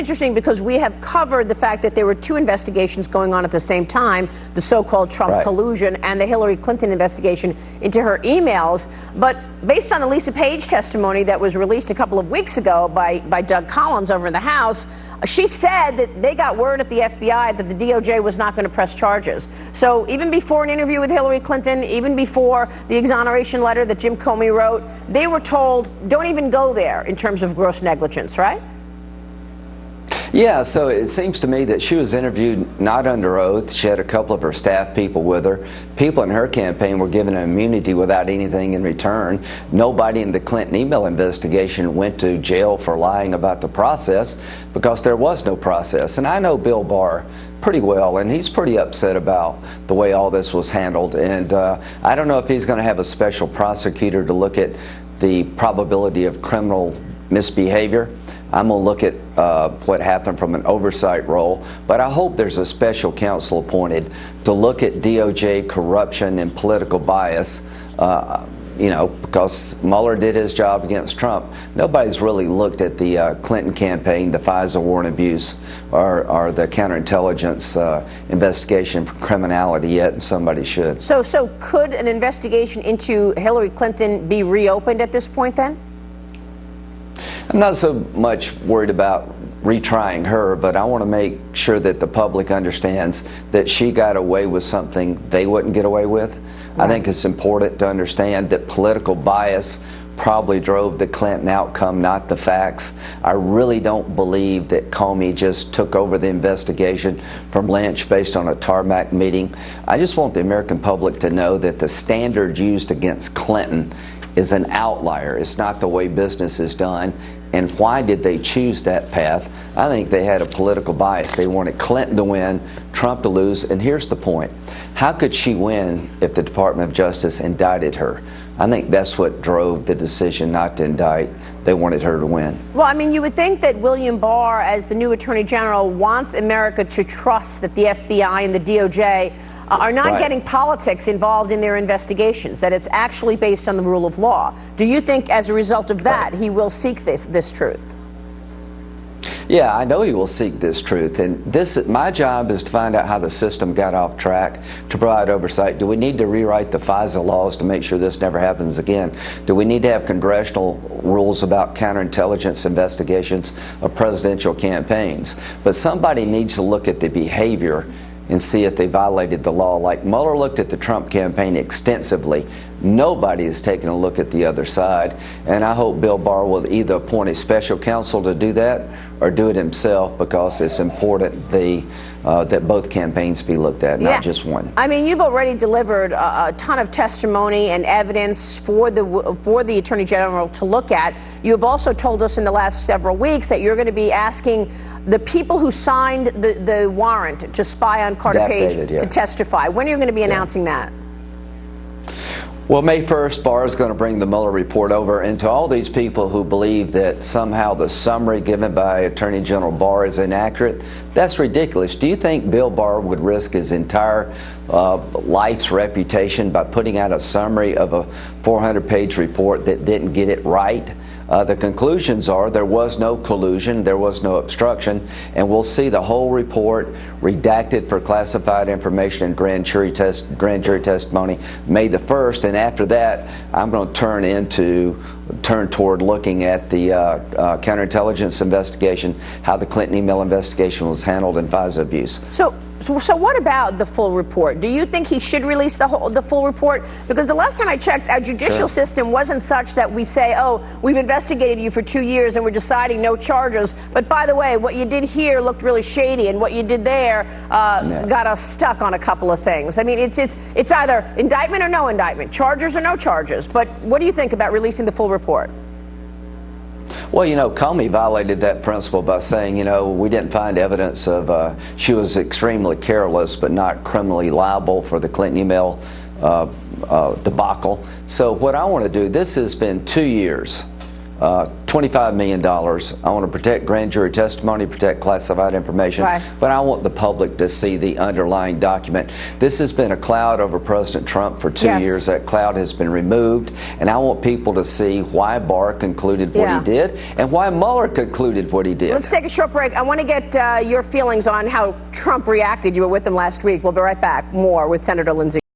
interesting because we have covered the fact that there were two investigations going on at the same time, the so-called Trump collusion and the Hillary Clinton investigation into her emails. But based on the Lisa Page testimony that was released a couple of weeks ago by Doug Collins over in the House, she said that they got word at the FBI that the DOJ was not going to press charges. So even before an interview with Hillary Clinton, even before the exoneration letter that Jim Comey wrote, they were told, don't even go there in terms of gross negligence, right? Yeah, so it seems to me that she was interviewed not under oath. She had a couple of her staff people with her. People in her campaign were given immunity without anything in return. Nobody in the Clinton email investigation went to jail for lying about the process because there was no process. And I know Bill Barr pretty well, and he's pretty upset about the way all this was handled. And I don't know if he's going to have a special prosecutor to look at the probability of criminal misbehavior. I'm going to look at what happened from an oversight role, but I hope there's a special counsel appointed to look at DOJ corruption and political bias, because Mueller did his job against Trump. Nobody's really looked at the Clinton campaign, the FISA warrant abuse, or the counterintelligence investigation for criminality yet, and somebody should. So could an investigation into Hillary Clinton be reopened at this point then? I'm not so much worried about retrying her, but I want to make sure that the public understands that she got away with something they wouldn't get away with. Right. I think it's important to understand that political bias probably drove the Clinton outcome, not the facts. I really don't believe that Comey just took over the investigation from Lynch based on a tarmac meeting. I just want the American public to know that the standard used against Clinton is an outlier. It's not the way business is done. And why did they choose that path? I think they had a political bias. They wanted Clinton to win, Trump to lose. And here's the point. How could she win if the Department of Justice indicted her? I think that's what drove the decision not to indict. They wanted her to win. Well, I mean, you would think that William Barr, as the new Attorney General, wants America to trust that the FBI and the DOJ are not getting politics involved in their investigations, that it's actually based on the rule of law. Do you think as a result of that he will seek this truth? Yeah, I know he will seek this truth, and my job is to find out how the system got off track, to provide oversight. Do we need to rewrite the FISA laws to make sure this never happens again? Do we need to have congressional rules about counterintelligence investigations of presidential campaigns? But somebody needs to look at the behavior and see if they violated the law. Like Mueller looked at the Trump campaign extensively. Nobody is taking a look at the other side. And I hope Bill Barr will either appoint a special counsel to do that or do it himself, because it's important that both campaigns be looked at, not just one. I mean, you've already delivered a ton of testimony and evidence for the Attorney General to look at. You have also told us in the last several weeks that you're going to be asking the people who signed the warrant to spy on Carter Page to testify. When are you going to be announcing that? Well, May 1st, Barr is going to bring the Mueller report over, and to all these people who believe that somehow the summary given by Attorney General Barr is inaccurate, that's ridiculous. Do you think Bill Barr would risk his entire life's reputation by putting out a summary of a 400-page report that didn't get it right? The conclusions are there was no collusion, there was no obstruction, and we'll see the whole report redacted for classified information and grand jury testimony May the 1st. And after that, I'm going to turn toward looking at the counterintelligence investigation, how the Clinton email investigation was handled, and FISA abuse. So what about the full report? Do you think he should release the full report? Because the last time I checked, our judicial system wasn't such that we say, oh, we've investigated you for 2 years and we're deciding no charges. But by the way, what you did here looked really shady, and what you did there got us stuck on a couple of things. I mean, it's either indictment or no indictment, charges or no charges. But what do you think about releasing the full report? Well, Comey violated that principle by saying, we didn't find evidence of, she was extremely careless but not criminally liable for the Clinton email debacle. So what I want to do, this has been 2 years $25 million. I want to protect grand jury testimony, protect classified information, but I want the public to see the underlying document. This has been a cloud over President Trump for 2 years. That cloud has been removed, and I want people to see why Barr concluded what he did and why Mueller concluded what he did. Let's take a short break. I want to get your feelings on how Trump reacted. You were with him last week. We'll be right back. More with Senator Lindsey.